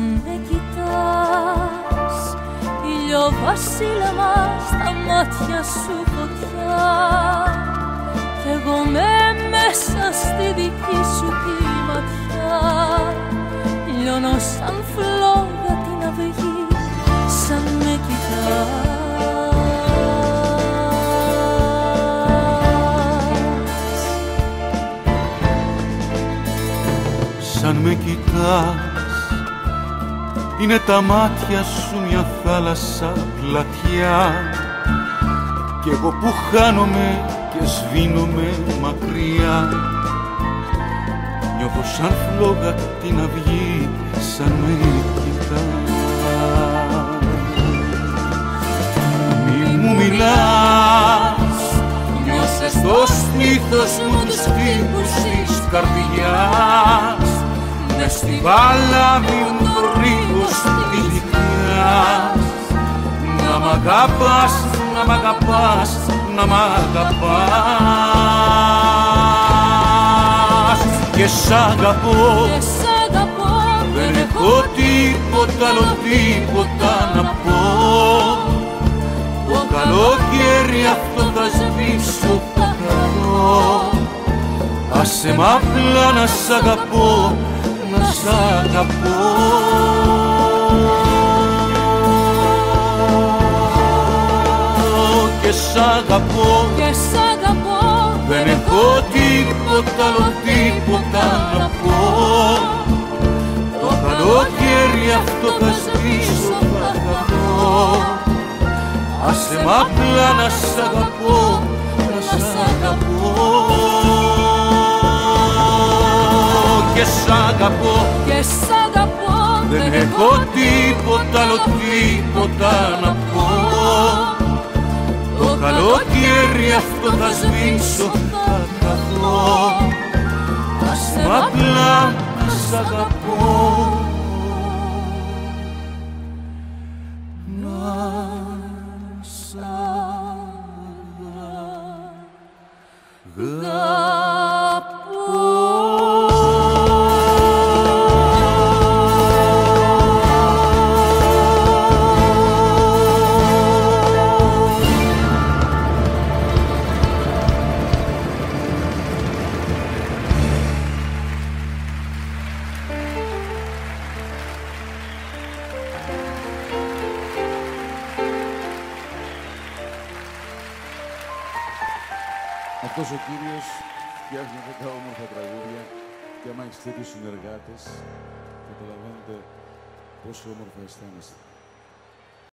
σαν με κοιτάς, ηλιοβασίλεμα στα μάτια σου φωτιά, κι εγώ μέσα στη δική σου τη ματιά, λιώνω σαν φλόγα την αυγή, σαν με κοιτάς. Σαν με κοιτάς, είναι τα μάτια σου μια θάλασσα πλατιά, κι εγώ που χάνομαι και σβήνομαι μακριά, νιώθω σαν φλόγα την αυγή, σαν με κοιτάς. Μη μου μιλάς, νιώσε στο στήθος μου τους χτύπους της καρδιάς, μες στη βάλαμη μου το ρίγος τυλικάς. Να μ' αγαπάς, να μ' αγαπάς, να μ' αγαπάς. Και σ' αγαπώ, δεν έχω τίποτα άλλο τίποτα να πω. Το καλοκαίρι αυτό θα σβήσω, θα χαρώ. Άσε μ' απλά να σ' αγαπώ, να σ' αγαπώ. Και σ' αγαπώ, δεν έχω τίποτα άλλο τίποτα να πω. Το καλοκαίρι αυτό θα σβήσω, θα χαρώ. Άσε μ' απλά να σ' αγαπώ, να σ' αγαπώ. Και σ' αγαπώ, δεν έχω τίποτα άλλο τίποτα να πω. Το καλοκαίρι αυτό θα σβήσω, θα χαθώ. Άσε μ' απλά να σ' αγαπώ, να σ' αγαπώ. Αυτός ο κύριος φτιάχνει αυτά τα όμορφα τραγούδια και άμα έχεις τέτοιους συνεργάτες, καταλαβαίνετε πόσο όμορφα αισθάνεστε.